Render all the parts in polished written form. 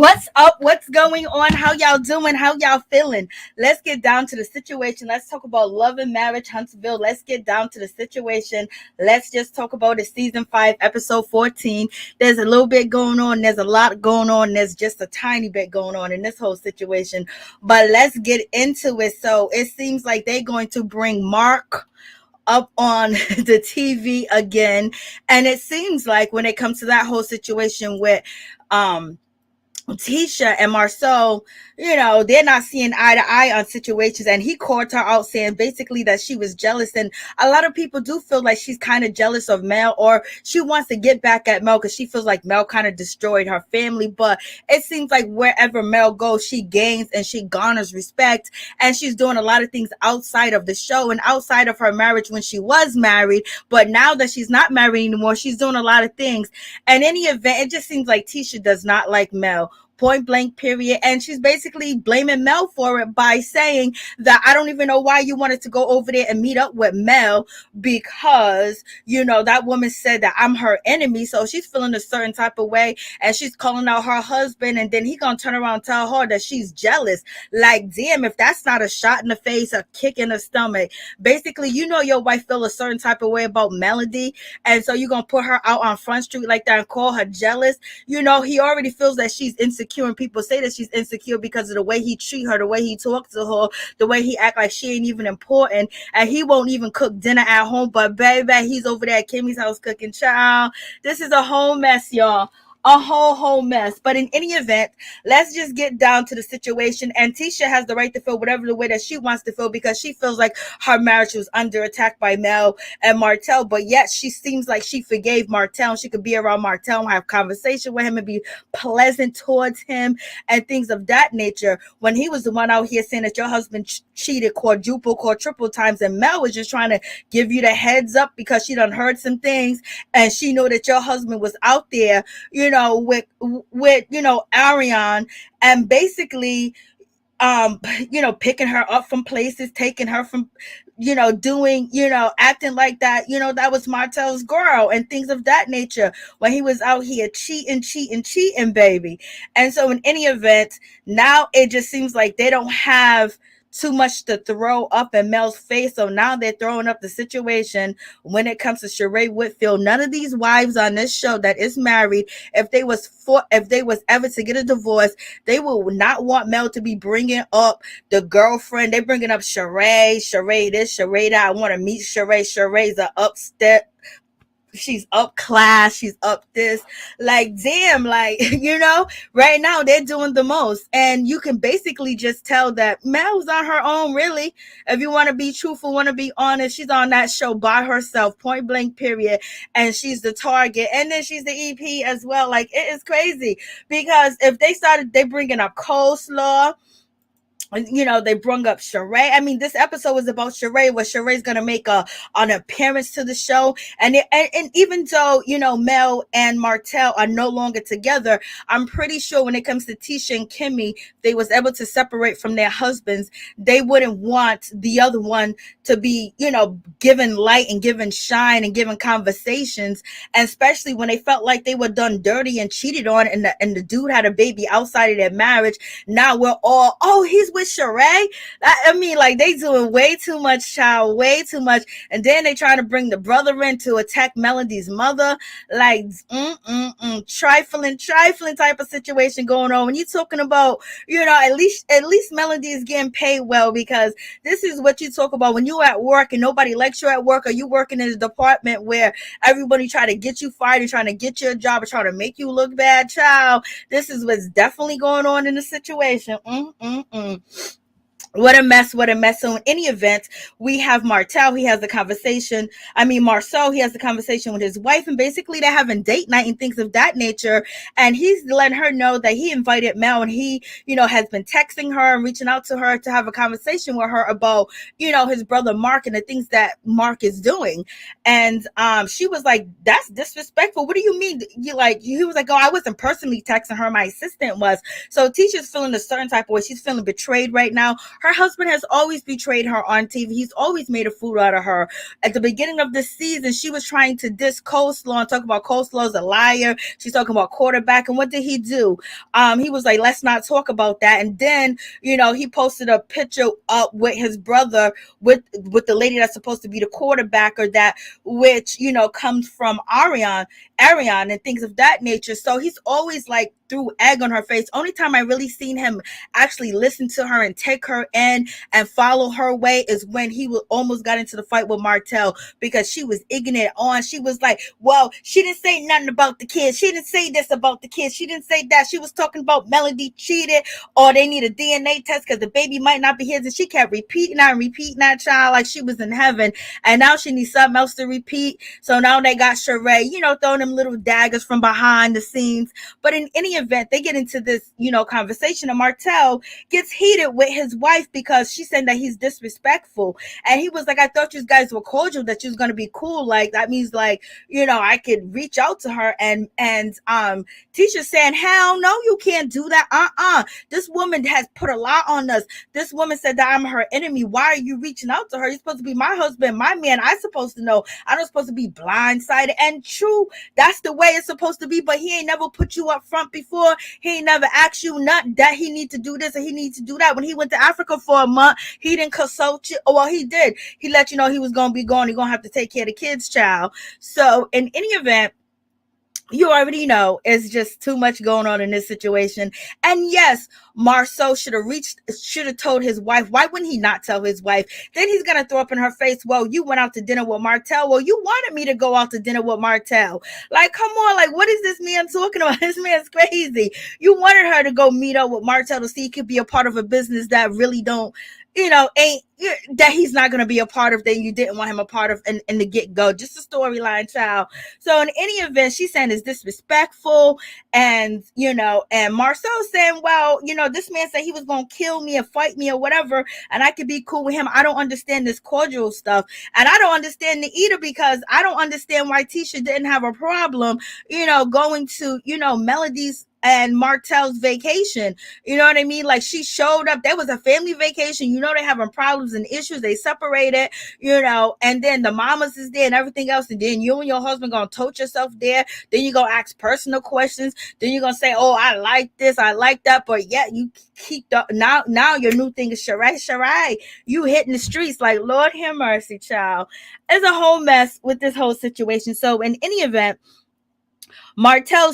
What's up? What's going on? How y'all doing? How y'all feeling? Let's get down to the situation. Let's talk about love and marriage, Huntsville. Let's get down to the situation. Let's just talk about it. Season 5, episode 14. There's a little bit going on. There's a lot going on. There's just a tiny bit going on in this whole situation. But let's get into it. So it seems like they're going to bring Mark up on the TV again. And it seems like when it comes to that whole situation with Tisha and Marsau, they're not seeing eye to eye on situations, and he called her out saying basically that she was jealous. And a lot of people do feel like she's kind of jealous of Mel, or she wants to get back at Mel because she feels like Mel kind of destroyed her family. But it seems like wherever Mel goes, she gains and she garners respect, and she's doing a lot of things outside of the show and outside of her marriage when she was married. But now that she's not married anymore, she's doing a lot of things. And in any event, it just seems like Tisha does not like Mel. Point blank, period. And she's basically blaming Mel for it by saying that I don't even know why you wanted to go over there and meet up with Mel, because that woman said that I'm her enemy. So she's feeling a certain type of way, and she's calling out her husband, and then he gonna turn around and tell her that she's jealous. Like, damn, if that's not a shot in the face, a kick in the stomach. Basically, your wife feel a certain type of way about Melody, and so you're gonna put her out on Front Street like that and call her jealous. He already feels that she's insecure, and people say that she's insecure because of the way he treat her, the way he talk to her, the way he act like she ain't even important, and he won't even cook dinner at home. But baby, he's over there at Kimmi's house cooking. Child, this is a whole mess, y'all. A whole mess. But in any event, let's just get down to the situation. And Tisha has the right to feel whatever the way that she wants to feel, because she feels like her marriage was under attack by Mel and Martell. But yet she seems like she forgave Martell. She could be around Martell and have conversation with him and be pleasant towards him and things of that nature, when he was the one out here saying that your husband cheated quadruple times, and Mel was just trying to give you the heads up because she done heard some things, and she know that your husband was out there, with Arionne, and basically, picking her up from places, taking her from, doing, acting like that, that was Martell's girl and things of that nature, when he was out here cheating, baby. And so in any event, now it just seems like they don't have too much to throw up in Mel's face. So now they're throwing up the situation when it comes to Shereé Whitfield. None of these wives on this show that is married, if they was ever to get a divorce, they will not want Mel to be bringing up the girlfriend. They bringing up Shereé this, Shereé that. I want to meet Shereé. Shereé's a upstep. She's up class, she's up this. Like, damn, like, right now they're doing the most. And you can basically just tell that Mel's on her own, really. If you want to be truthful, want to be honest, she's on that show by herself, point blank, period. And she's the target. And then she's the EP as well. Like, it is crazy, because if they bringing up coleslaw, they brung up Shereé. I mean, this episode was about Shereé, where Shereé's gonna make an appearance to the show, and even though Mel and Martell are no longer together, I'm pretty sure when it comes to Tisha and Kimmi, they was able to separate from their husbands. They wouldn't want the other one to be given light and given shine and given conversations, and especially when they felt like they were done dirty and cheated on, and the dude had a baby outside of their marriage. Now we're all, oh, he's with Shereé. I mean, like, they doing way too much, child, way too much. And then they trying to bring the brother in to attack Melody's mother. Like, trifling type of situation going on. When you're talking about, at least Melody is getting paid well, because this is what you talk about when you at work and nobody likes you at work, or you working in a department where everybody try to get you fired and trying to get you a job and trying to make you look bad, child. This is what's definitely going on in the situation. What a mess. So in any event, we have Martell. He has the conversation. Marsau, he has the conversation with his wife, and basically they're having date night and things of that nature. And he's letting her know that he invited Mel, and he, has been texting her and reaching out to her to have a conversation with her about, his brother Mark and the things that Mark is doing. And she was like, that's disrespectful. What do you mean? He was like, oh, I wasn't personally texting her. My assistant was. So Tisha's feeling a certain type of way. She's feeling betrayed right now. Her husband has always betrayed her on TV. He's always made a fool out of her. At the beginning of this season, she was trying to diss Coleslaw and talk about Coleslaw's a liar. She's talking about quarterback. And what did he do? He was like, let's not talk about that. And then, he posted a picture up with his brother with the lady that's supposed to be the quarterbacker, that which, comes from Arionne and things of that nature. So he's always like threw egg on her face. Only time I really seen him actually listen to her and take her in and follow her way is when he almost got into the fight with Martell, because she was egging it on. She was like, well, she didn't say nothing about the kids. She didn't say this about the kids. She didn't say that. She was talking about Melody cheated, or they need a DNA test because the baby might not be his. And she kept repeating that child like she was in heaven. And now she needs something else to repeat. So now they got Shereé, throwing them little daggers from behind the scenes. But in any event, they get into this, conversation, and Martell gets heated with his wife because she said that he's disrespectful. And he was like, I thought you guys were cordial, that you was going to be cool. Like, that means like, I could reach out to her. And Tisha saying, hell no, you can't do that. This woman has put a lot on us. This woman said that I'm her enemy. Why are you reaching out to her? You're supposed to be my husband, my man. I'm supposed to know. I'm not supposed to be blindsided. And true, that's the way it's supposed to be. But he ain't never put you up front before. He ain't never asked you nothing that he need to do this or he needs to do that. When he went to Africa for a month, he didn't consult you. Well, he did. He let you know he was going to be gone. He's going to have to take care of the kids, child. So in any event, you already know it's just too much going on in this situation. And yes, Marsau should have told his wife. Why wouldn't he not tell his wife? Then he's going to throw up in her face, well, you went out to dinner with Martell. Well, you wanted me to go out to dinner with Martell. Like, come on. Like, what is this man talking about? This man's crazy. You wanted her to go meet up with Martell to see he could be a part of a business that really don't, ain't that he's not going to be a part of, that you didn't want him a part of in the get-go. Just a storyline, child. So in any event, she's saying it's disrespectful. And, and Marsau saying, well, this man said he was going to kill me and fight me or whatever, and I could be cool with him. I don't understand this cordial stuff. And I don't understand it either, because I don't understand why Tisha didn't have a problem, going to, Melody's and Martell's vacation. You know what I mean? Like, she showed up. There was a family vacation. They're having problems and issues. They separated, and then the mamas is there and everything else. And then you and your husband going to tote yourself there. Then you going to ask personal questions. Then you're going to say, oh, I like this, I like that. But yeah, you keep now your new thing is Shereé. You hitting the streets like, Lord have mercy, child. It's a whole mess with this whole situation. So in any event, Marsau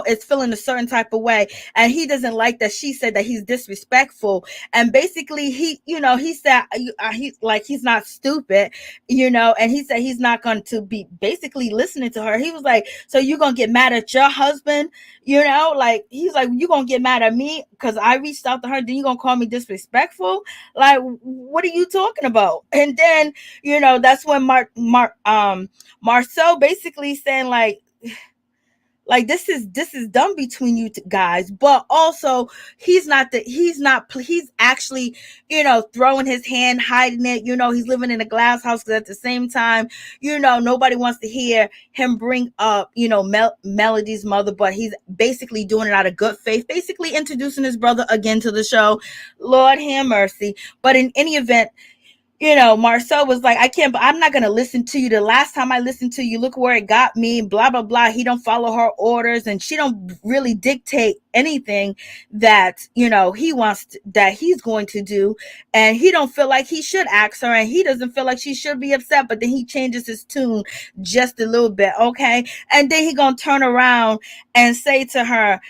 is feeling a certain type of way, and he doesn't like that she said that he's disrespectful. And basically, he said he's not stupid, and he said he's not going to be basically listening to her. He was like, so you're going to get mad at your husband, like, he's like, you going to get mad at me because I reached out to her, then you going to call me disrespectful? Like, what are you talking about? And then, that's when Marsau basically saying like this is done between you guys. But also he's actually throwing his hand, hiding it. He's living in a glass house, because at the same time, nobody wants to hear him bring up Melody's mother, but he's basically doing it out of good faith, basically introducing his brother again to the show. Lord have mercy. But in any event, Marsau was like, I'm not going to listen to you. The last time I listened to you, look where it got me, blah, blah, blah. He don't follow her orders, and she don't really dictate anything that, he wants that he's going to do. And he don't feel like he should ask her, and he doesn't feel like she should be upset, but then he changes his tune just a little bit. Okay. And then he going to turn around and say to her,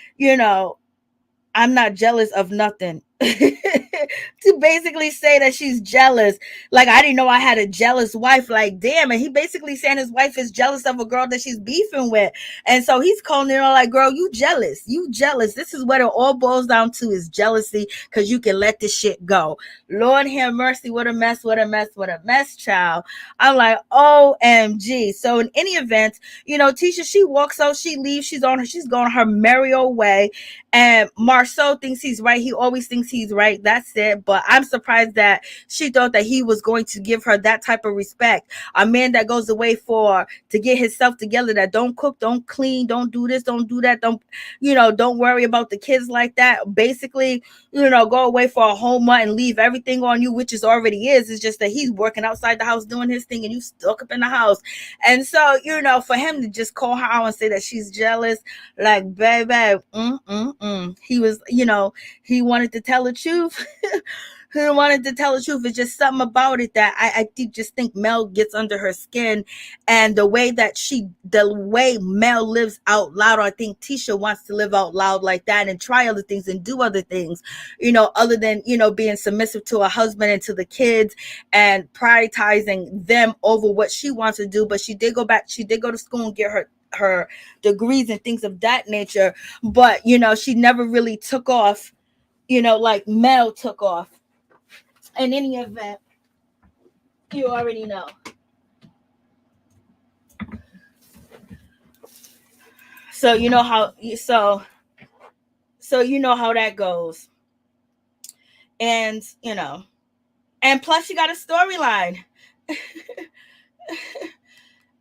I'm not jealous of nothing. To basically say that she's jealous. Like, I didn't know I had a jealous wife. Like, damn. And he basically saying his wife is jealous of a girl that she's beefing with. And so he's calling her like, girl, you jealous. This is what it all boils down to, is jealousy, because you can let this shit go. Lord have mercy. What a mess, child. I'm like, OMG. So in any event, Tisha, she walks out, she leaves, she's going her merry old way. And Marsau thinks he's right. He always thinks he's right. That's it. But I'm surprised that she thought that he was going to give her that type of respect. A man that goes away to get himself together, that don't cook, don't clean, don't do this, don't do that, don't worry about the kids like that. Basically, go away for a whole month and leave everything on you, which is already is. It's just that he's working outside the house doing his thing and you stuck up in the house. And so, for him to just call her out and say that she's jealous, like, baby, he was, he wanted to tell the truth. He wanted to tell the truth. It's just something about it that I just think Mel gets under her skin, and the way Mel lives out loud. I think Tisha wants to live out loud like that and try other things and do other things, other than, being submissive to her husband and to the kids and prioritizing them over what she wants to do. But she did go to school and get her degrees and things of that nature. But, she never really took off, like Mel took off. In any event, you already know. So you know how that goes. And and plus you got a storyline.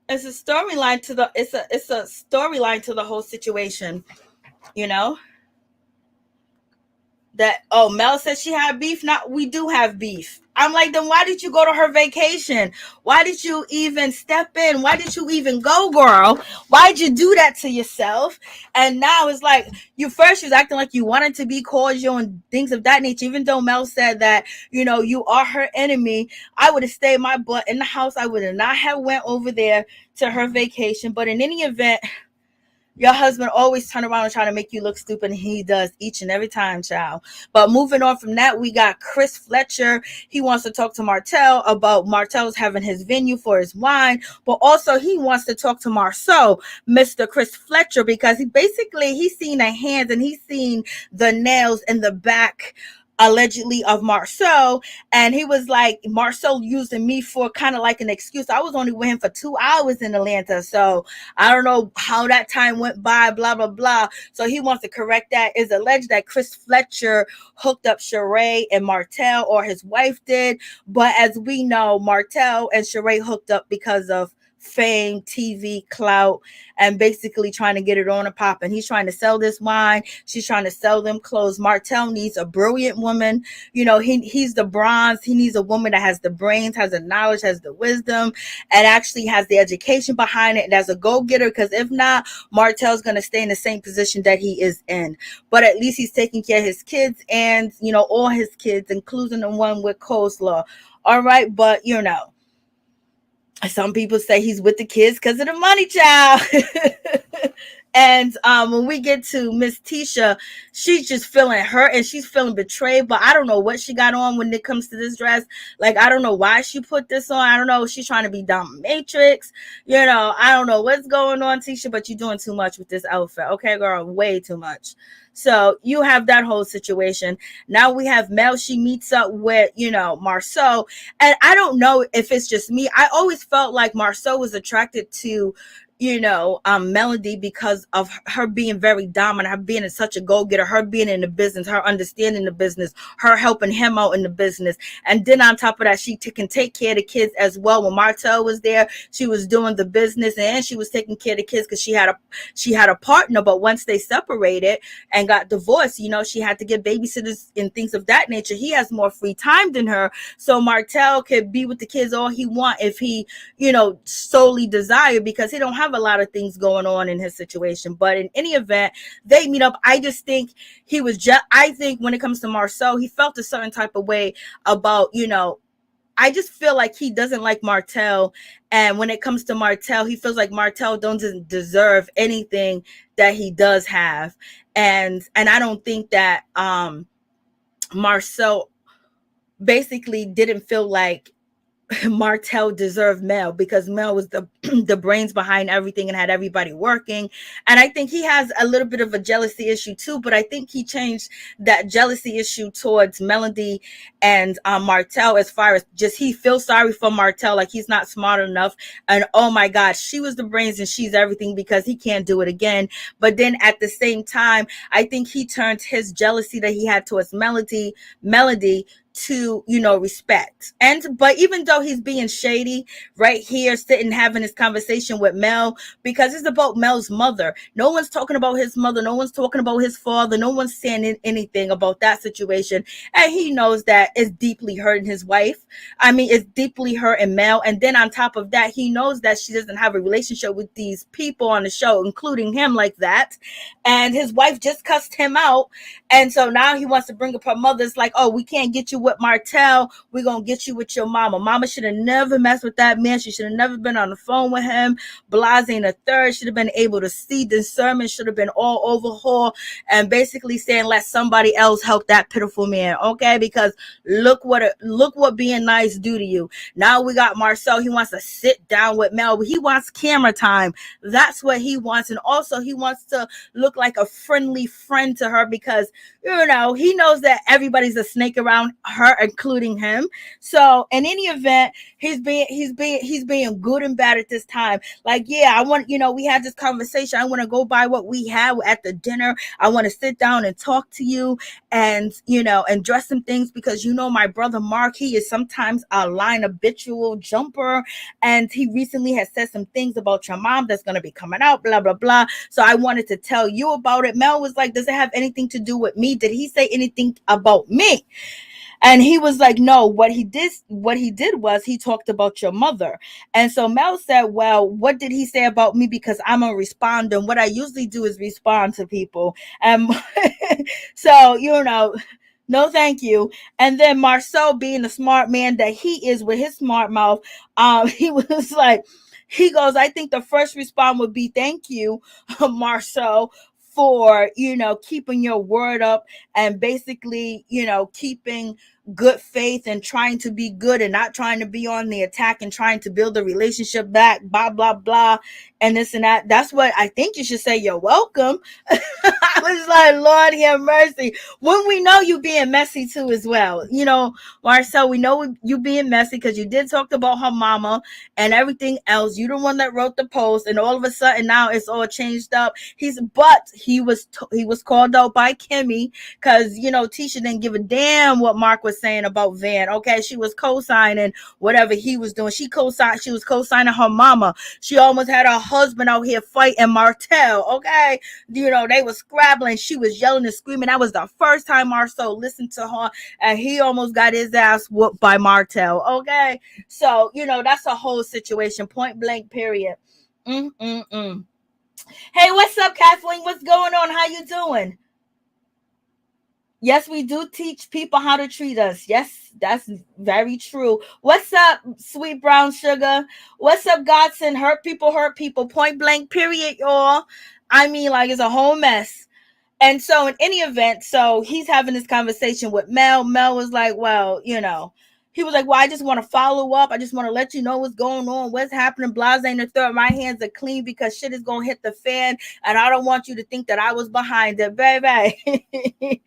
It's a storyline to the whole situation, that Mel said she had beef. Now we do have beef. I'm like, then why did you go to her vacation? Why did you even step in? Why did you even go, girl? Why'd you do that to yourself? And now it's like, you first was acting like you wanted to be cordial and things of that nature. Even though Mel said that, you are her enemy, I would have stayed my butt in the house. I would have not have went over there to her vacation. But in any event, your husband always turn around and try to make you look stupid, and he does each and every time, child. But moving on from that, we got Chris Fletcher. He wants to talk to Martell about Martell's having his venue for his wine, but also he wants to talk to Marsau, Mr. Chris Fletcher, because he's seen the hands and he's seen the nails in the back, allegedly, of Marsau, and he was like, Marsau using me for kind of like an excuse. I was only with him for 2 hours in Atlanta, so I don't know how that time went by, blah blah blah. So he wants to correct that. It's alleged that Chris Fletcher hooked up Shereé and Martell, or his wife did, but as we know, Martell and Shereé hooked up because of fame, TV, clout, and basically trying to get it on a pop. And he's trying to sell this wine. She's trying to sell them clothes. Martell needs a brilliant woman. He's the bronze. He needs a woman that has the brains, has the knowledge, has the wisdom, and actually has the education behind it, and as a go-getter, because if not, Martell's going to stay in the same position that he is in. But at least he's taking care of his kids and, all his kids, including the one with coleslaw. All right, but, some people say he's with the kids because of the money, child. And when we get to Miss Tisha, she's just feeling hurt and she's feeling betrayed. But I don't know what she got on when it comes to this dress. Like, I don't know why she put this on. I don't know. She's trying to be dominatrix. I don't know what's going on, Tisha, but you're doing too much with this outfit. Okay, girl, way too much. So you have that whole situation. Now we have Mel. She meets up with, Marsau. And I don't know if it's just me. I always felt like Marsau was attracted to, Melody because of her being very dominant, her being such a go-getter, her being in the business, her understanding the business, her helping him out in the business. And then on top of that, she can take care of the kids as well. When Martell was there, she was doing the business and she was taking care of the kids because she had a partner. But once they separated and got divorced, she had to get babysitters and things of that nature. He has more free time than her. So Martell could be with the kids all he want if he, solely desired, because he don't have a lot of things going on in his situation. But in any event, they meet up. I just think I think when it comes to Marsau, he felt a certain type of way about, I just feel like he doesn't like Martell. And when it comes to Martell, he feels like Martell doesn't deserve anything that he does have. And I don't think that Marsau basically didn't feel like Martell deserved Mel, because Mel was the the brains behind everything and had everybody working. And I think he has a little bit of a jealousy issue too, but I think he changed that jealousy issue towards Melody and Martell, as far as just he feels sorry for Martell, like he's not smart enough. And oh my God, she was the brains and she's everything, because he can't do it again. But then at the same time, I think he turned his jealousy that he had towards Melody to, you know, respect. And but even though he's being shady right here, sitting having this conversation with Mel, because it's about Mel's mother. No one's talking about his mother, no one's talking about his father, no one's saying anything about that situation. And he knows that it's deeply hurting his wife. I mean, it's deeply hurting Mel. And then on top of that, he knows that she doesn't have a relationship with these people on the show, including him, like that. And his wife just cussed him out. And so now he wants to bring up her mother. It's like, oh, we can't get you with Martell, we're gonna get you with your mama. Mama should have never messed with that man. She should have never been on the phone with him. Blase and a third should have been able to see discernment, should have been all overhaul, and basically saying, let somebody else help that pitiful man. Okay, because look what being nice do to you. Now we got Marcel. He wants to sit down with Mel. He wants camera time. That's what he wants. And also he wants to look like a friendly friend to her, because you know he knows that everybody's a snake around her, including him. So in any event, he's being good and bad at this time. Like, yeah, I want, you know, we had this conversation. I want to go by what we had at the dinner. I want to sit down and talk to you, and you know, and dress some things, because you know my brother Mark, he is sometimes a line habitual jumper, and he recently has said some things about your mom that's going to be coming out, blah blah blah. So I wanted to tell you about it. Mel was like, does it have anything to do with me? Did he say anything about me? And he was like, no, what he did was he talked about your mother. And so Mel said, well, what did he say about me? Because I'm a responder. And what I usually do is respond to people. So, you know, no, thank you. And then Marcel, being the smart man that he is with his smart mouth, he was like, he goes, I think the first response would be, thank you, Marcel, for, you know, keeping your word up, and basically, you know, keeping good faith and trying to be good and not trying to be on the attack and trying to build a relationship back, blah blah blah, and this and that. That's what I think you should say. You're welcome. I was like, Lord have mercy. When we know you being messy too as well, you know, Marcel, we know you being messy because you did talk about her mama and everything else. You the one that wrote the post, and all of a sudden now it's all changed up. He was called out by Kimmi, because you know Tisha didn't give a damn what Mark was saying about Van. Okay, she was co-signing whatever he was doing. She was co-signing her mama. She almost had her husband out here fighting Martell. Okay, you know, they were scrabbling. She was yelling and screaming. That was the first time Marcel listened to her, and he almost got his ass whooped by Martell. Okay, so you know that's a whole situation, point blank, period. Hey, what's up, Kathleen? What's going on? How you doing? Yes, we do teach people how to treat us. Yes, that's very true. What's up, sweet brown sugar? What's up, Godson? Hurt people, point blank, period, y'all. I mean, like, it's a whole mess. And so in any event, so he's having this conversation with Mel. Mel was like, well, you know, he was like, well, I just want to follow up. I just want to let you know what's going on, what's happening. Blase and the third, my hands are clean because shit is going to hit the fan. And I don't want you to think that I was behind it, baby.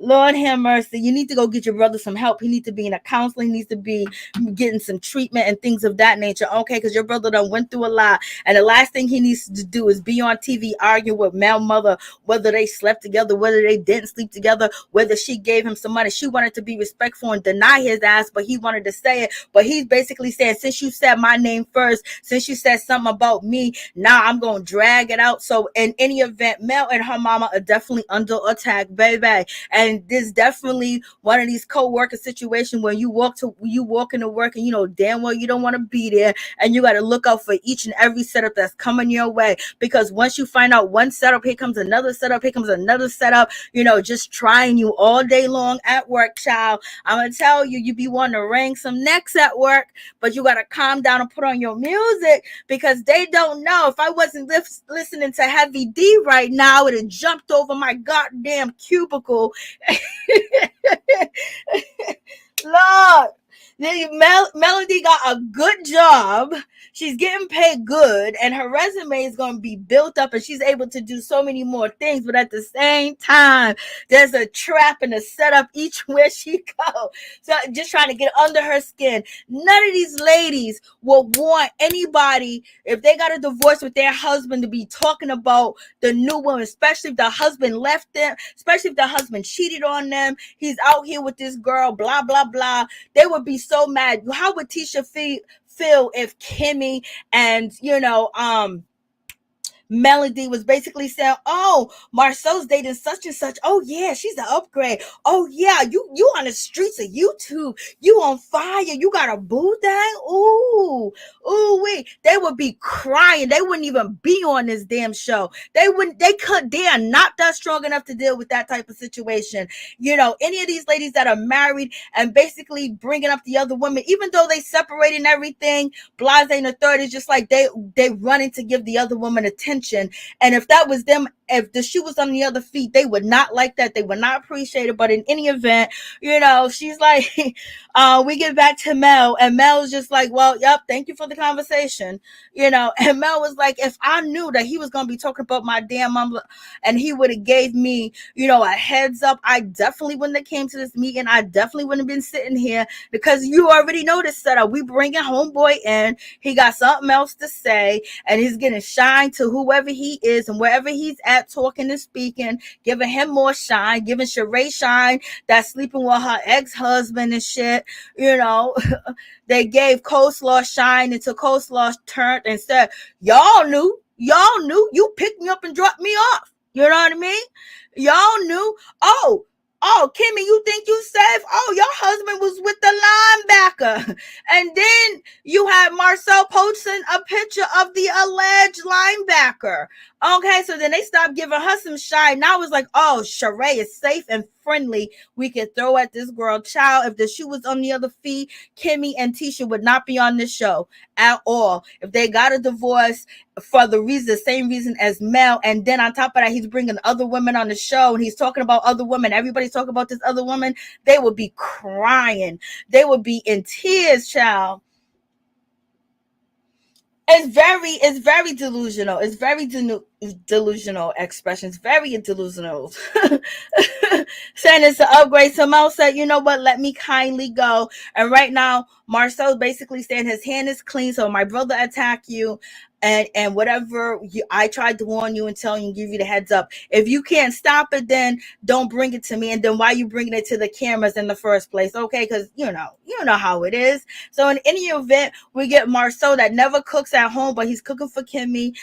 Lord have mercy. You need to go get your brother some help. He needs to be in a counseling. He needs to be getting some treatment and things of that nature. Okay, because your brother done went through a lot. And the last thing he needs to do is be on TV arguing with Mel's mother, whether they slept together, whether they didn't sleep together, whether she gave him some money. She wanted to be respectful and deny his ass, but he wanted to say it. But he's basically saying, since you said my name first, since you said something about me, now I'm going to drag it out. So in any event, Mel and her mama are definitely under attack, baby. And this definitely one of these co-worker situations where you walk into work and you know damn well you don't want to be there, and you got to look out for each and every setup that's coming your way, because once you find out one setup, here comes another setup, you know, just trying you all day long at work, child. I'm gonna tell you, you be wanting to wring some necks at work, but you got to calm down and put on your music, because they don't know. If I wasn't listening to Heavy D right now, it had jumped over my goddamn cubicle. Lord, Melody got a good job. She's getting paid good, and her resume is going to be built up, and she's able to do so many more things. But at the same time, there's a trap and a setup each where she goes. So just trying to get under her skin. None of these ladies will want anybody, if they got a divorce with their husband, to be talking about the new woman, especially if the husband left them, especially if the husband cheated on them. He's out here with this girl, blah, blah, blah. They would be so mad. How would Tisha feel if Kimmi and, Melody was basically saying, oh, Marceau's dating such and such. Oh yeah, she's an upgrade. Oh yeah, you on the streets of YouTube. You on fire. You got a boo thing. Ooh, wait. They would be crying. They wouldn't even be on this damn show. They are not that strong enough to deal with that type of situation. Any of these ladies that are married and basically bringing up the other women, even though they separated and everything, Blase and the third is just like they running to give the other woman attention. And if that was them, if the shoe was on the other feet, they would not like that. They would not appreciate it. But in any event, she's like, we get back to Mel, and Mel's just like, well, yep, thank you for the conversation. And Mel was like, if I knew that he was going to be talking about my damn mom and he would have gave me, a heads up, I definitely wouldn't have came to this meeting. I definitely wouldn't have been sitting here, because you already know this setup. We bringing homeboy in. He got something else to say, and he's getting shine to whoever he is and wherever he's at, talking and speaking, giving him more shine, giving Shereé shine that's sleeping with her ex-husband and shit. They gave Coleslaw shine until Coleslaw turned and said, y'all knew, you picked me up and dropped me off. You know what I mean? Y'all knew. Oh, Kimmi, you think you safe? Oh, your husband was with the linebacker. And then you had Marcel posting a picture of the alleged linebacker. Okay, so then they stopped giving her some shine. Now it's like, oh, Shereé is safe and friendly. We could throw at this girl. Child, if the shoe was on the other feet, Kimmi and Tisha would not be on this show at all. If they got a divorce for the same reason as Mel, and then on top of that, he's bringing other women on the show, and he's talking about other women. Everybody's talking about this other woman. They would be crying. They would be in tears, child. It's very delusional. It's very delusional expressions. Very delusional. Saying it's an upgrade. So Mel said, you know what? Let me kindly go. And right now, Marcel basically saying his hand is clean. So my brother attack you. And whatever I tried to warn you and tell you and give you the heads up. If you can't stop it, then don't bring it to me. And then why you bringing it to the cameras in the first place? Okay, because you know how it is. So in any event, we get Marceau that never cooks at home, but he's cooking for Kimmi.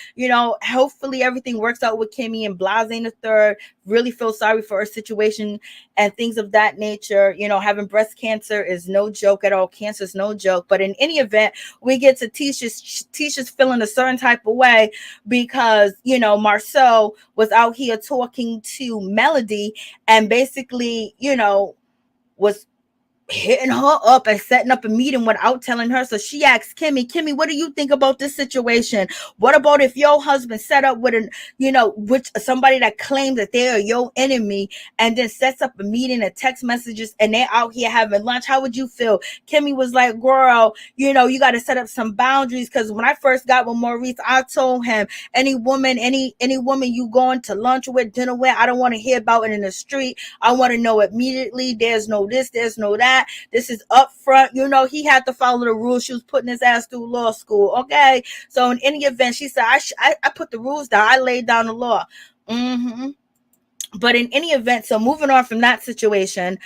Hopefully everything works out with Kimmi, and Blase the third really feel sorry for her situation and things of that nature. Having breast cancer is no joke at all. Cancer is no joke. But in any event, we get to Tisha's feeling a certain type of way because, Marceau was out here talking to Melody and basically, was hitting her up and setting up a meeting without telling her. So she asks Kimmi, what do you think about this situation? What about if your husband set up with with somebody that claims that they are your enemy and then sets up a meeting and text messages and they're out here having lunch? How would you feel? Kimmi was like, girl, you got to set up some boundaries, because when I first got with Maurice, I told him any woman you going to lunch with, dinner with, I don't want to hear about it in the street. I want to know immediately. There's no this, there's no that. This is up front. He had to follow the rules. She was putting his ass through law school. Okay. So in any event, she said, I put the rules down. I laid down the law. But in any event, so moving on from that situation,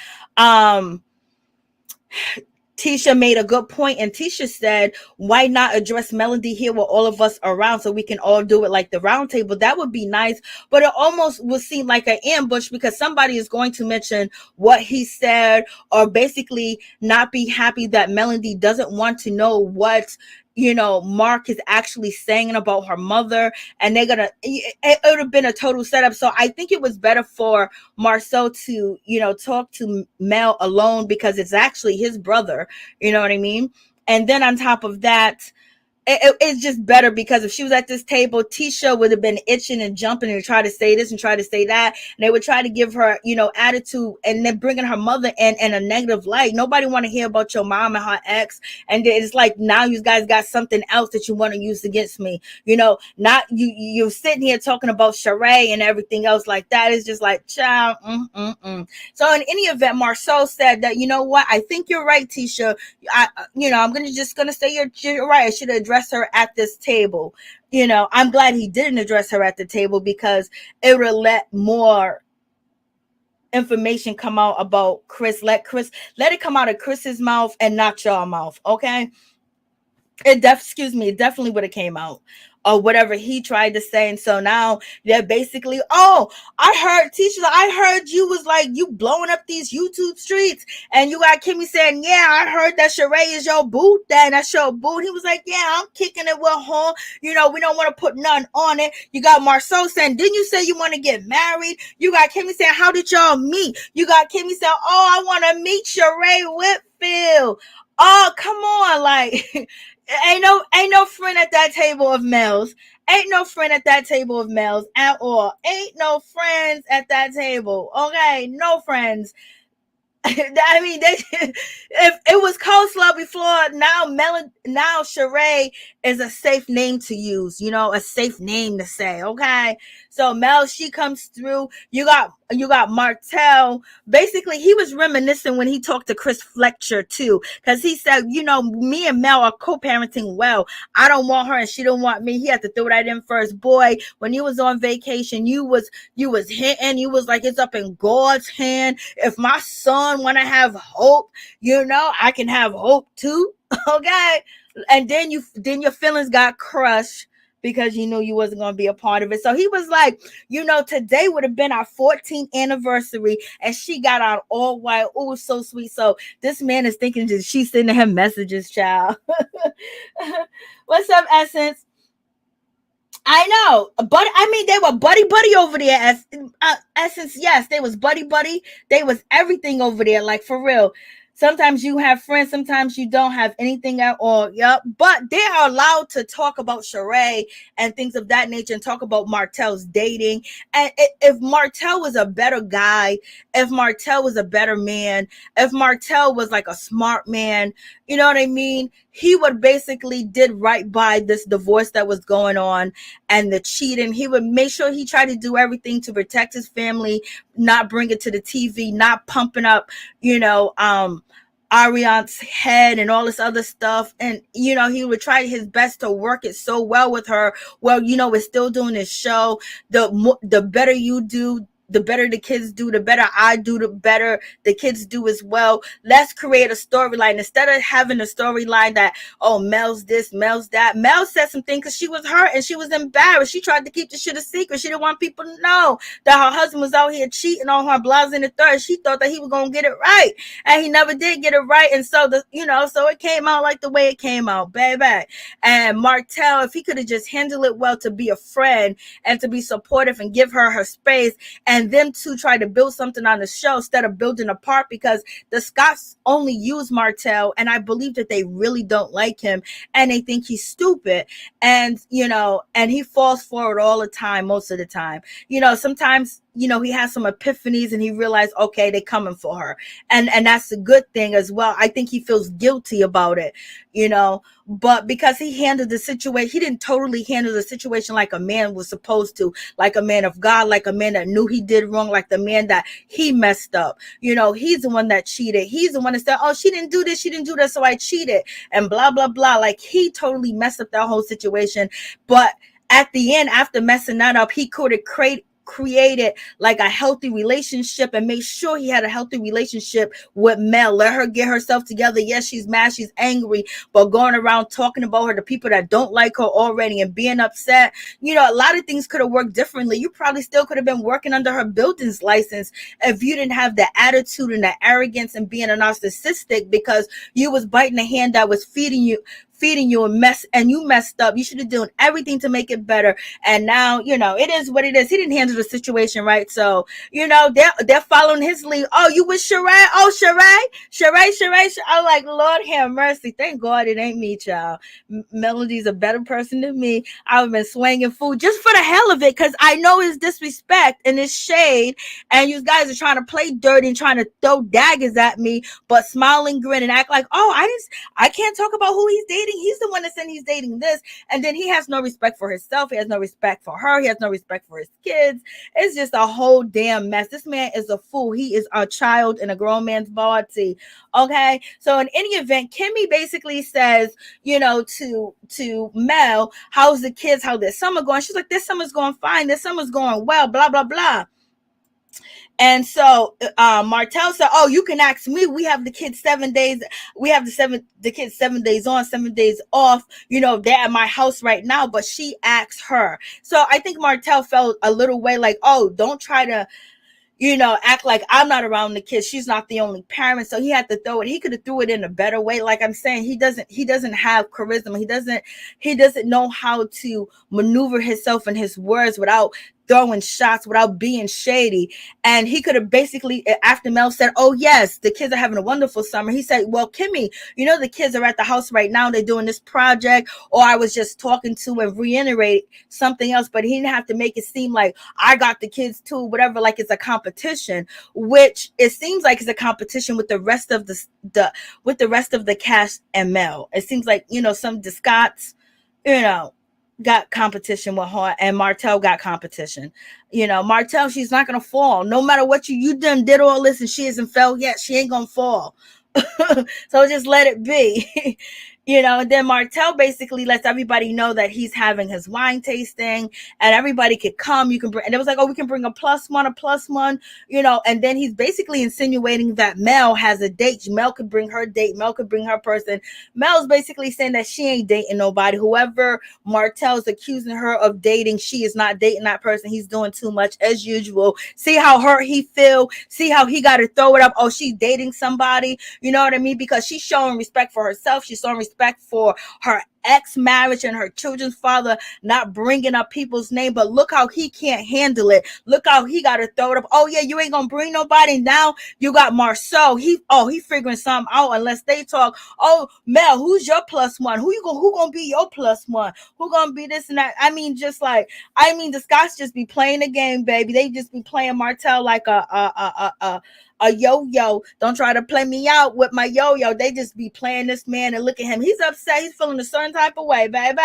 Tisha made a good point, and Tisha said, why not address Melody here with all of us around so we can all do it like the round table? That would be nice, but it almost will seem like an ambush because somebody is going to mention what he said or basically not be happy that Melody doesn't want to know what Mark is actually saying about her mother, and it would have been a total setup. So I think it was better for Marceau to, talk to Mel alone because it's actually his brother. You know what I mean? And then on top of that, it's just better, because if she was at this table, Tisha would have been itching and jumping and try to say this and try to say that. And they would try to give her, attitude, and then bringing her mother in a negative light. Nobody want to hear about your mom and her ex. And it's like, now you guys got something else that you want to use against me. Not you're sitting here talking about Shereé and everything else like that. It's just like, child. So in any event, Marsau said that, you know what, I think you're right, Tisha. I'm just gonna say you're right. I should address her at this table. I'm glad he didn't address her at the table, because it would have let more information come out about Chris. Let it come out of Chris's mouth and not your mouth, okay? It definitely would have came out, or whatever he tried to say. And so now they're basically, I heard you was like, you blowing up these YouTube streets, and you got Kimmi saying, yeah, I heard that Shereé is your boot, that's your boot. He was like, yeah, I'm kicking it with her. We don't want to put none on it. You got Marsau saying, didn't you say you want to get married? You got Kimmi saying, how did y'all meet? You got Kimmi saying, I want to meet Shereé Whitfield. Oh, come on, like ain't no friend at that table of males. Ain't no friend at that table of males at all. Ain't no friends at that table. Okay, no friends. I mean, if it was coleslaw before, now Shereé is a safe name to use, a safe name to say. Okay, so Mel, she comes through. You got Martell. Basically, he was reminiscing when he talked to Chris Fletcher too, because he said, me and Mel are co-parenting well. I don't want her and she don't want me. He had to throw that in first. Boy, when you was on vacation, you was hitting. You was like, it's up in God's hand. If my son want to have hope, I can have hope too. Okay, and then your feelings got crushed because you knew you wasn't going to be a part of it. So he was like, today would have been our 14th anniversary, and she got on all white. Oh, so sweet. So this man is thinking that she's sending him messages, child. What's up, Essence? I know, but I mean, they were buddy over there. Essence, yes, they was buddy. They was everything over there, like for real. Sometimes you have friends, sometimes you don't have anything at all. Yep. But they are allowed to talk about Shereé and things of that nature, and talk about Martell's dating. And if Martell was a better guy, if Martell was a better man, if Martell was like a smart man, you know what I mean? He would basically did right by this divorce that was going on and the cheating. He would make sure he tried to do everything to protect his family, not bring it to the TV, not pumping up, Arionne's head and all this other stuff. And, he would try his best to work it so well with her. Well, we're still doing this show. The better you do, the better the kids do, the better I do, the better the kids do as well. Let's create a storyline instead of having a storyline that, Mel's this, Mel's that. Mel said some things because she was hurt and she was embarrassed. She tried to keep the shit a secret. She didn't want people to know that her husband was out here cheating on her, blah, in the third. She thought that he was going to get it right, and he never did get it right. And so so it came out like the way it came out, baby. And Martell, if he could have just handled it well, to be a friend and to be supportive and give her space, and them two try to build something on the show instead of building apart, because the Scotts only use Martell, and I believe that they really don't like him and they think he's stupid, and and he falls for it all the time, most of the time. Sometimes he has some epiphanies and he realized, okay, they're coming for her, and that's a good thing as well. I think he feels guilty about it, but because he handled the situation, he didn't totally handle the situation like a man was supposed to, like a man of God, like a man that knew he did wrong, like the man that he messed up. He's the one that cheated. He's the one that said, she didn't do this, she didn't do that, so I cheated, and blah, blah, blah. Like, he totally messed up that whole situation. But at the end, after messing that up, he could have created like a healthy relationship and make sure he had a healthy relationship with Mel. Let her get herself together. Yes, she's mad, she's angry, but going around talking about her to people that don't like her already and being upset, a lot of things could have worked differently. You probably still could have been working under her building's license if you didn't have the attitude and the arrogance and being a narcissistic, because you was biting the hand that was feeding feeding you and you messed up. You should have done everything to make it better. And now, it is what it is. He didn't handle the situation right. So, they're following his lead. Oh, you with Shereé? Oh, Shereé. I'm like, Lord have mercy. Thank God it ain't me, child. Melody's a better person than me. I've been swinging food just for the hell of it, because I know it's disrespect and it's shade, and you guys are trying to play dirty and trying to throw daggers at me, but smile and grin and act like, oh, I can't talk about who he's dating. He's the one that said he's dating this. And then he has no respect for himself. He has no respect for her. He has no respect for his kids. It's just a whole damn mess. This man is a fool. He is a child in a grown man's body. Okay. So in any event, Kimmi basically says, to Mel, how's the kids? How their summer going? She's like, this summer's going fine. This summer's going well, blah, blah, blah. And so Martell said, oh, you can ask me. We have the kids 7 days. We have the kids 7 days on, 7 days off. They're at my house right now, but she asked her. So I think Martell felt a little way like, oh, don't try to, act like I'm not around the kids. She's not the only parent. So he had to throw it. He could have threw it in a better way. Like I'm saying, he doesn't have charisma. He doesn't know how to maneuver himself and his words without throwing shots, without being shady. And he could have basically, after Mel said, oh yes, the kids are having a wonderful summer, he said, well, Kimmi, the kids are at the house right now, they're doing this project, or I was just talking to and reiterate something else. But he didn't have to make it seem like I got the kids too, whatever, like it's a competition, which it seems like it's a competition with the rest of the cast and Mel. It seems like, some of the Scotts, got competition with her, and Martell got competition. Martell, she's not gonna fall. No matter what you done did all this and she hasn't fell yet, she ain't gonna fall. So just let it be. And then Martell basically lets everybody know that he's having his wine tasting and everybody could come. You can bring, and it was like, oh, we can bring a plus one, and then he's basically insinuating that Mel has a date. Mel could bring her date. Mel could bring her person. Mel's basically saying that she ain't dating nobody. Whoever Martell's accusing her of dating, she is not dating that person. He's doing too much as usual. See how hurt he feel? See how he got to throw it up? Oh, she's dating somebody. You know what I mean? Because she's showing respect for herself. She's showing respect for her ex-marriage and her children's father, not bringing up people's name. But look how he can't handle it. Look how he got to throw it up. Oh yeah, you ain't gonna bring nobody. Now you got Marsau. He figuring something out unless they talk. Oh, Mel, who's your plus one? Who gonna be your plus one? Who gonna be this and that? The Scots just be playing the game, baby. They just be playing Martell like a yo-yo. Don't try to play me out with my yo-yo. They just be playing this man, and look at him. He's upset. He's feeling a certain type of way, baby.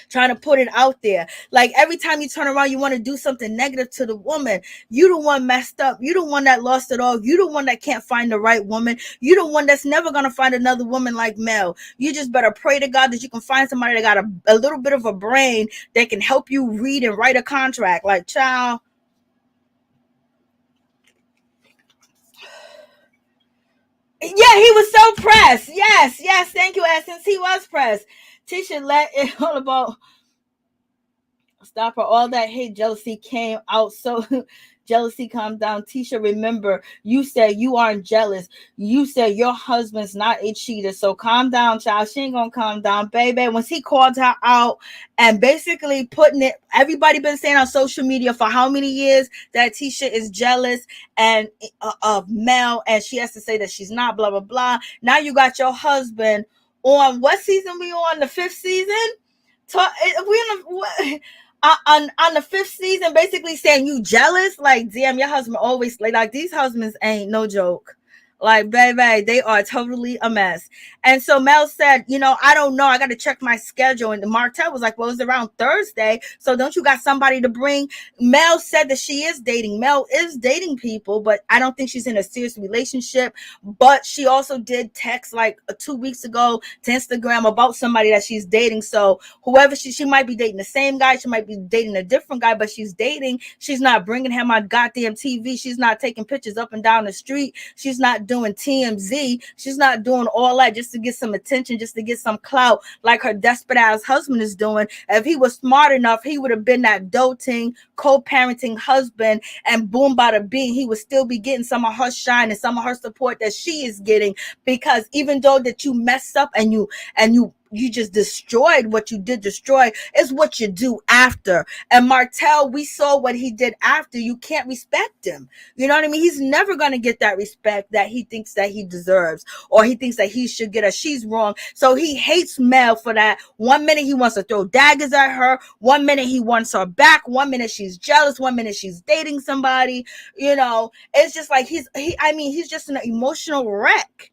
Trying to put it out there. Like every time you turn around, you want to do something negative to the woman. You the one messed up. You the one that lost it all. You the one that can't find the right woman. You the one that's never going to find another woman like Mel. You just better pray to God that you can find somebody that got a little bit of a brain that can help you read and write a contract. Like, child. Yeah, he was so pressed. Yes. Thank you, Essence. He was pressed. Tisha let it all about stop her. All that hate, jealousy came out. So jealousy calm down. Tisha, remember, you said you aren't jealous. You said your husband's not a cheater. So calm down, child. She ain't gonna calm down, baby. Once he called her out and basically putting it, everybody been saying on social media for how many years that Tisha is jealous and of Mel, and she has to say that she's not, blah, blah, blah. Now you got your husband on what season we on? The 5th season? On the 5th season, basically saying you jealous. Like, damn, your husband always like these husbands ain't no joke. Like, baby, they are totally a mess. And so Mel said, I don't know. I got to check my schedule. And Martell was like, well, it's around Thursday. So don't you got somebody to bring? Mel said that she is dating. Mel is dating people, but I don't think she's in a serious relationship. But she also did text like 2 weeks ago to Instagram about somebody that she's dating. So whoever she might be dating the same guy. She might be dating a different guy, but she's dating. She's not bringing him on goddamn TV. She's not taking pictures up and down the street. She's not doing TMZ. She's not doing all that just to get some attention, just to get some clout like her desperate ass husband is doing. If he was smart enough, he would have been that doting, co-parenting husband, and boom, bada bing, he would still be getting some of her shine and some of her support that she is getting. Because even though that you messed up and you just destroyed what you did destroy, is what you do after. And Martell, we saw what he did after. You can't respect him. You know what I mean? He's never going to get that respect that he thinks that he deserves, or he thinks that he should get her. She's wrong. So he hates Mel for that. 1 minute he wants to throw daggers at her. 1 minute he wants her back. 1 minute she's jealous. 1 minute she's dating somebody. You know, it's just like he's just an emotional wreck.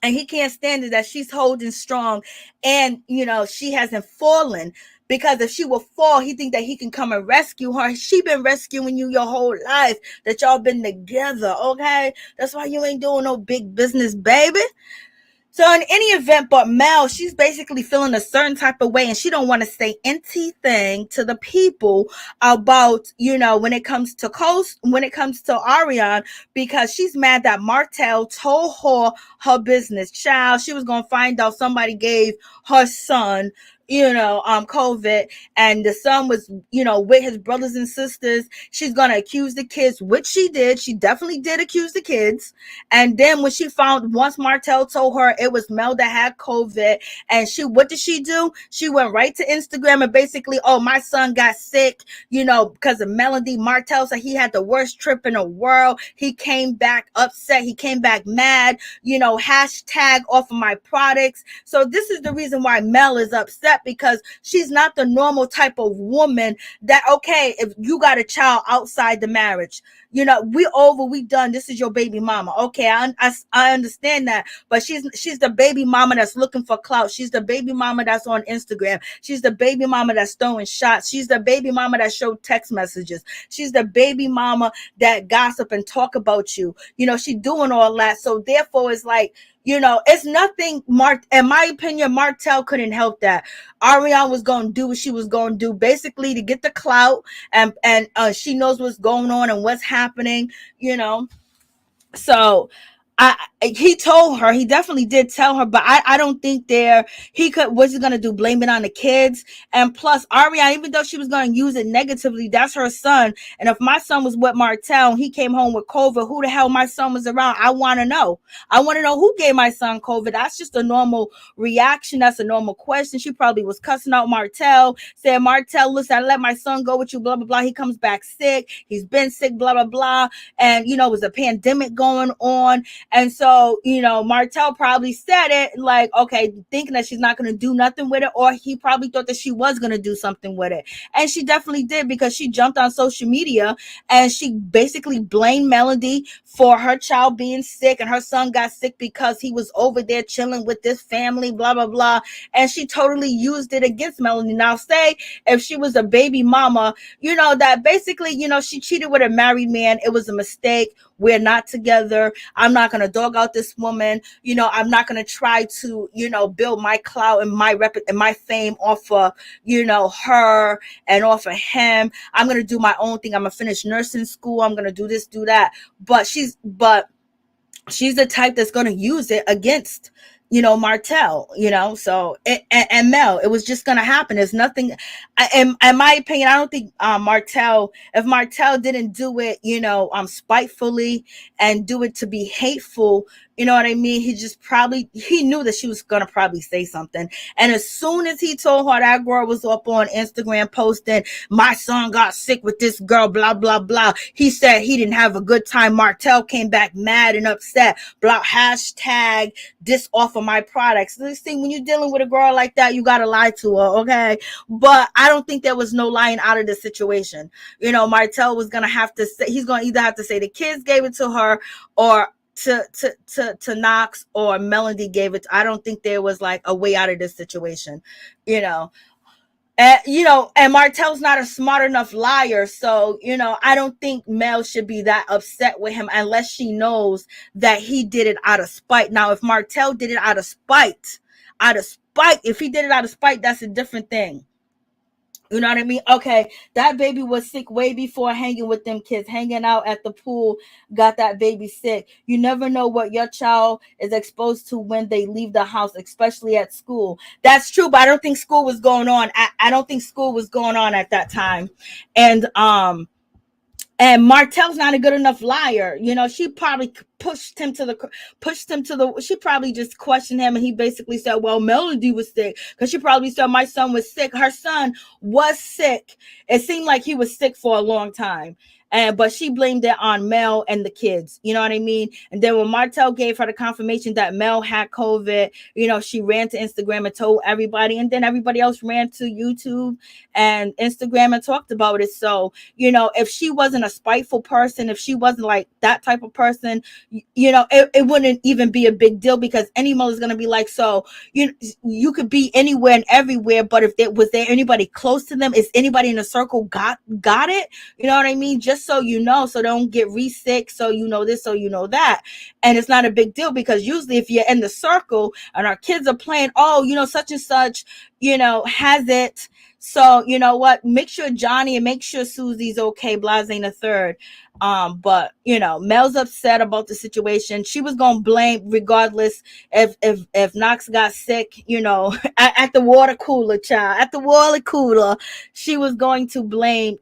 And he can't stand it that she's holding strong and, you know, she hasn't fallen. Because if she will fall, he think that he can come and rescue her. She been rescuing you your whole life that y'all been together, okay? That's why you ain't doing no big business, baby. So in any event, but Mel, she's basically feeling a certain type of way, and she don't want to say anything to the people about, you know, when it comes to Arionne, because she's mad that Martell told her business. Child, she was gonna find out somebody gave her son, you know, COVID, and the son was, you know, with his brothers and sisters. She's gonna accuse the kids, which she did. She definitely did accuse the kids. And then when she found, once Martell told her it was Mel that had COVID, and what did she do? She went right to Instagram and basically, oh, my son got sick, you know, because of Melody. Martell said he had the worst trip in the world. He came back upset. He came back mad, you know, hashtag off of my products. So this is the reason why Mel is upset, because she's not the normal type of woman that, okay, if you got a child outside the marriage, you know, we done, this is your baby mama. Okay, I understand that, but she's the baby mama that's looking for clout. She's the baby mama that's on Instagram. She's the baby mama that's throwing shots. She's the baby mama that showed text messages. She's the baby mama that gossip and talk about you. You know, she doing all that. So therefore, it's like, you know, it's nothing. In my opinion, Martell couldn't help that. Arionne was going to do what she was going to do, basically to get the clout, and she knows what's going on and what's happening, you know. So he told her, he definitely did tell her, but I don't think what's he gonna do, blame it on the kids? And plus, Arionne, even though she was gonna use it negatively, that's her son. And if my son was with Martell and he came home with COVID, who the hell my son was around? I want to know who gave my son COVID. That's just a normal reaction. That's a normal question. She probably was cussing out Martell, saying, Martell, listen, I let my son go with you, blah blah blah, he comes back sick, he's been sick, blah blah blah. And you know, it was a pandemic going on. And so, you know, Martell probably said it like, okay, thinking that she's not going to do nothing with it, or he probably thought that she was going to do something with it. And she definitely did, because she jumped on social media and she basically blamed Melody for her child being sick, and her son got sick because he was over there chilling with this family, blah, blah, blah. And she totally used it against Melody. Now, say if she was a baby mama, you know, that basically, you know, she cheated with a married man. It was a mistake. We're not together. I'm not going to dog out this woman. You know, I'm not going to try to, you know, build my clout and my fame off of, you know, her and off of him. I'm going to do my own thing. I'm going to finish nursing school. I'm going to do this, do that. But she's the type that's going to use it against, you know, Martell, you know. So and Mel, it was just gonna happen. There's nothing, in my opinion, I don't think if Martell didn't do it, you know, spitefully and do it to be hateful, you know what I mean, he knew that she was gonna probably say something. And as soon as he told her that girl was up on Instagram posting, my son got sick with this girl, blah blah blah, he said he didn't have a good time, Martell came back mad and upset, blah, hashtag this off of my products. See, when you're dealing with a girl like that, you gotta lie to her, okay? But I don't think there was no lying out of the situation. You know, Martell was gonna have to say, he's gonna either have to say the kids gave it to her, or to Knox, or Melody gave it. I don't think there was like a way out of this situation, you know. And Martell's not a smart enough liar. So, you know, I don't think Mel should be that upset with him unless she knows that he did it out of spite. Now, if Martell did it out of spite, if he did it out of spite, that's a different thing. You know what I mean? Okay, that baby was sick way before hanging with them kids, hanging out at the pool, got that baby sick. You never know what your child is exposed to when they leave the house, especially at school. That's true, but I don't think school was going on. I don't think school was going on at that time. And Martell's not a good enough liar. You know, she probably she probably just questioned him, and he basically said, well, Melody was sick, because she probably said my son was sick. Her son was sick. It seemed like he was sick for a long time. But she blamed it on Mel and the kids. You know what I mean? And then when Martell gave her the confirmation that Mel had COVID, you know, she ran to Instagram and told everybody, and then everybody else ran to YouTube and Instagram and talked about it. So, you know, if she wasn't a spiteful person, if she wasn't like that type of person, you know, it wouldn't even be a big deal, because any mother's going to be like, so you could be anywhere and everywhere, but if there was anybody close to them, is anybody in the circle got it? You know what I mean? Just so you know, so don't get re-sick, so you know this, so you know that. And it's not a big deal, because usually if you're in the circle and our kids are playing, oh, you know, such and such, you know, has it. So you know what? Make sure Johnny and make sure Susie's okay. Blase ain't a third. But you know, Mel's upset about the situation. She was gonna blame regardless if Knox got sick, you know, at the water cooler, child. At the water cooler, she was going to blame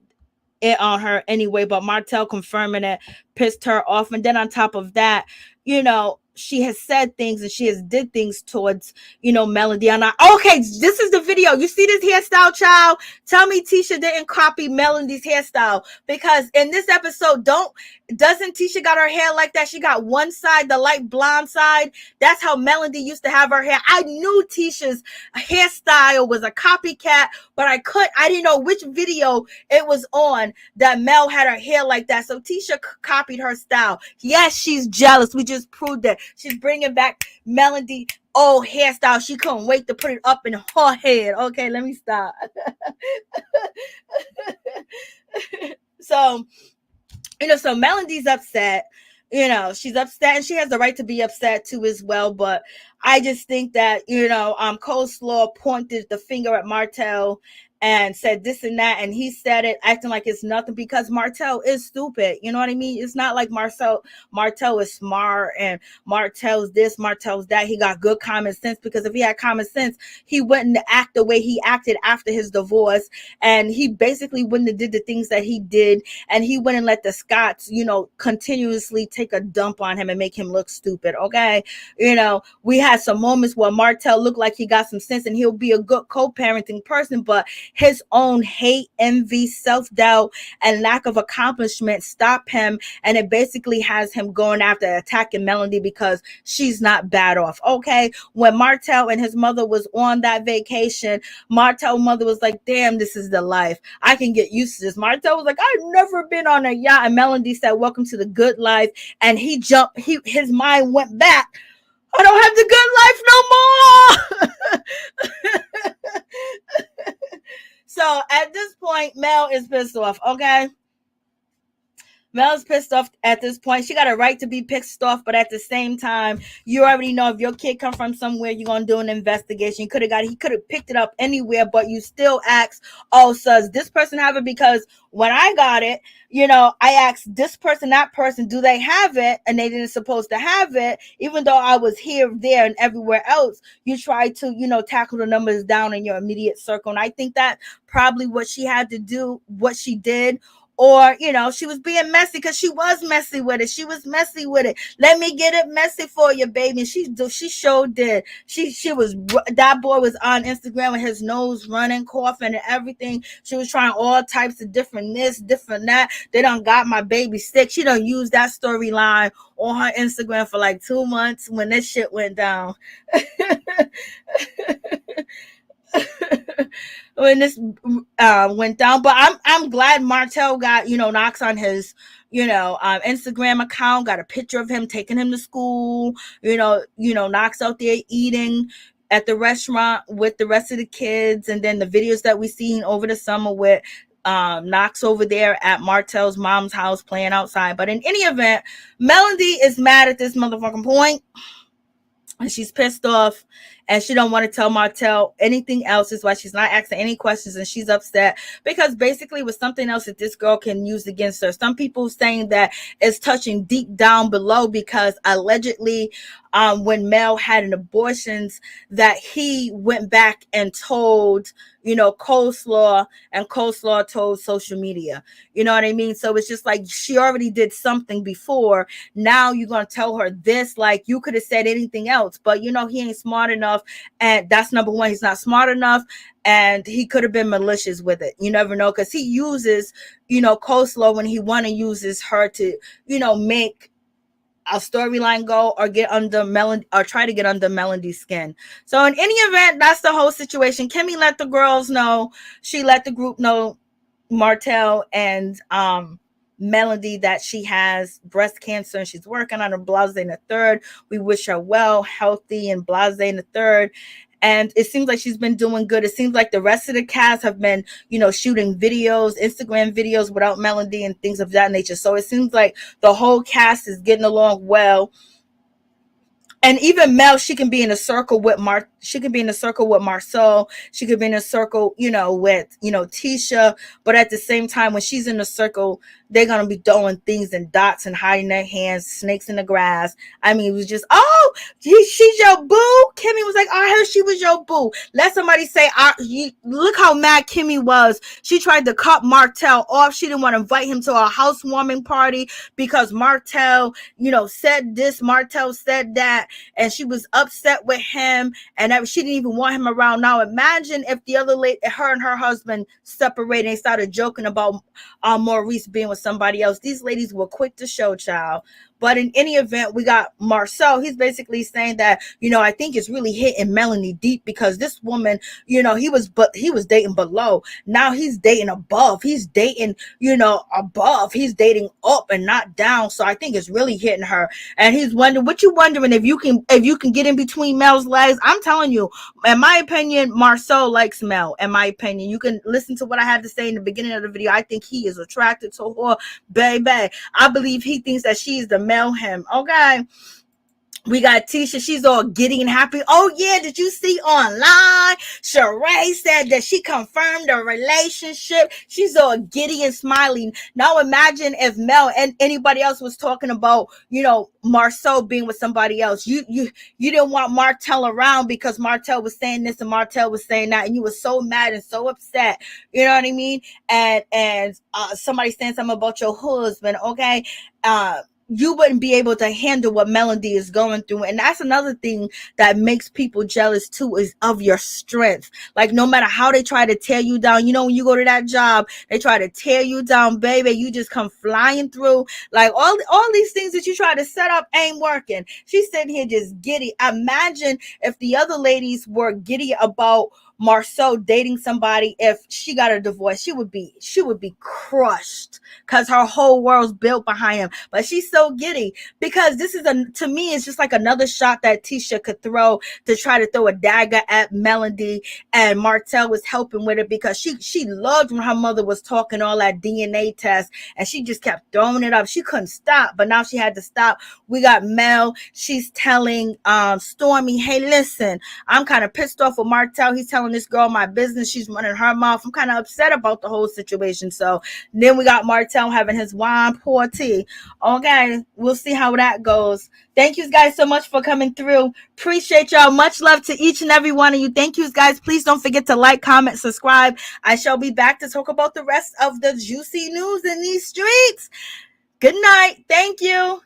it on her anyway. But Martell confirming it pissed her off. And then on top of that, you know, she has said things and she has did things towards, you know, Melody. And okay, this is the video. You see this hairstyle, child? Tell me Tisha didn't copy Melody's hairstyle, because in this episode, doesn't Tisha got her hair like that? She got one side, the light blonde side. That's how Melody used to have her hair. I knew Tisha's hairstyle was a copycat, but I didn't know which video it was on that Mel had her hair like that. So Tisha copied her style. Yes, she's jealous. We just proved that. She's bringing back Melody old hairstyle. She couldn't wait to put it up in her head. Okay, let me stop. So, you know, so Melody's upset. You know, she's upset, and she has the right to be upset too as well. But I just think that, you know, Coleslaw pointed the finger at Martell and said this and that, and he said it acting like it's nothing, because Martell is stupid. You know what I mean? It's not like Martell is smart and Martell's this, Martell's that. He got good common sense, because if he had common sense, he wouldn't act the way he acted after his divorce, and he basically wouldn't have did the things that he did, and he wouldn't let the Scotts, you know, continuously take a dump on him and make him look stupid. Okay, you know, we had some moments where Martell looked like he got some sense, and he'll be a good co-parenting person, but his own hate, envy, self-doubt, and lack of accomplishment stop him, and it basically has him going after attacking Melody because she's not bad off. Okay, when Martell and his mother was on that vacation, Martell's mother was like, damn, this is the life. I can get used to this. Martell was like, I've never been on a yacht, and Melody said, welcome to the good life, and he jumped, his mind went back. I don't have the good life no more. So at this point, Mel is pissed off. Okay, Mel's pissed off at this point. She got a right to be pissed off, but at the same time, you already know if your kid come from somewhere, you're gonna do an investigation. He could have picked it up anywhere, but you still ask, oh, so does this person have it? Because when I got it, you know, I asked this person, that person, do they have it? And they didn't supposed to have it, even though I was here, there, and everywhere else. You try to, you know, tackle the numbers down in your immediate circle. And I think that probably what she had to do, what she did. Or, you know, she was being messy, because she was messy with it. She was messy with it. Let me get it messy for you, baby. And she sure did. She was, that boy was on Instagram with his nose running, coughing and everything. She was trying all types of different this, different that. They done got my baby sick. She done used that storyline on her Instagram for like 2 months when this shit went down. When this went down. But I'm glad Martell got, you know, Knox on his, you know, Instagram account, got a picture of him taking him to school, you know, Knox out there eating at the restaurant with the rest of the kids, and then the videos that we seen over the summer with Knox over there at Martell's mom's house playing outside. But in any event, Melody is mad at this motherfucking point, and she's pissed off, and she don't want to tell Martell anything else. Is why she's not asking any questions, and she's upset because basically with something else that this girl can use against her. Some people saying that it's touching deep down below because allegedly when Mel had an abortions that he went back and told, Coleslaw, and Coleslaw told social media. You know what I mean? So it's just like she already did something before. Now you're going to tell her this, like you could have said anything else, but he ain't smart enough. And that's number one. He's not smart enough, and he could have been malicious with it. You never know, because he uses, Coleslaw when he want to uses her to, make a storyline go or get under Melody or try to get under Melody's skin. So in any event, that's the whole situation. Kimmi let the girls know. She let the group know, Martell and Melody, that she has breast cancer and she's working on her blase in the third. We wish her well, healthy, and blase in the third. And it seems like she's been doing good. It seems like the rest of the cast have been, shooting videos, Instagram videos without Melody and things of that nature. So it seems like the whole cast is getting along well. And even Mel, she can be in a circle with she can be in a circle with Marsau. She could be in a circle, with, Tisha. But at the same time, when she's in a circle, they're going to be throwing things and dots and hiding their hands, snakes in the grass. I mean, it was just, oh, she's your boo. Kimmi was like, I heard she was your boo. Let somebody say, look how mad Kimmi was. She tried to cut Martell off. She didn't want to invite him to a housewarming party because Martell, said this, Martell said that. And she was upset with him, and she didn't even want him around. Now imagine if the other lady, her and her husband, separated and started joking about Maurice being with somebody else. These ladies were quick to show, child. But in any event, we got Marsau. He's basically saying that, I think it's really hitting Melanie deep because this woman, he was dating below. Now he's dating above. He's dating, above. He's dating up and not down. So I think it's really hitting her. And he's wondering, what you wondering if you can get in between Mel's legs? I'm telling you, in my opinion, Marsau likes Mel. In my opinion, you can listen to what I had to say in the beginning of the video. I think he is attracted to her, baby. I believe he thinks that she's the male him. Okay. We got Tisha. She's all giddy and happy. Oh, yeah. Did you see online? Shereé said that she confirmed a relationship. She's all giddy and smiling. Now imagine if Mel and anybody else was talking about, Marsau being with somebody else. You didn't want Martell around because Martell was saying this and Martell was saying that. And you were so mad and so upset. You know what I mean? And somebody saying something about your husband. Okay. You wouldn't be able to handle what Melody is going through. And that's another thing that makes people jealous too, is of your strength. Like no matter how they try to tear you down, when you go to that job, they try to tear you down, baby. You just come flying through. Like all these things that you try to set up ain't working. She's sitting here just giddy. Imagine if the other ladies were giddy about Marsau dating somebody. If she got a divorce, she would be crushed because her whole world's built behind him. But she's so giddy because this is to me, it's just like another shot that Tisha could throw to try to throw a dagger at Melody, and Martell was helping with it because she loved when her mother was talking all that DNA test, and she just kept throwing it up. She couldn't stop, but now she had to stop. We got Mel. She's telling Stormy, hey, listen, I'm kind of pissed off with Martell. He's telling this girl my business. She's running her mouth. I'm kind of upset about the whole situation. So then we got Martell having his wine pour tea. Okay, we'll see how that goes. Thank you guys so much for coming through. Appreciate y'all. Much love to each and every one of you. Thank you guys. Please don't forget to like, comment, subscribe. I shall be back to talk about the rest of the juicy news in these streets. Good night. Thank you.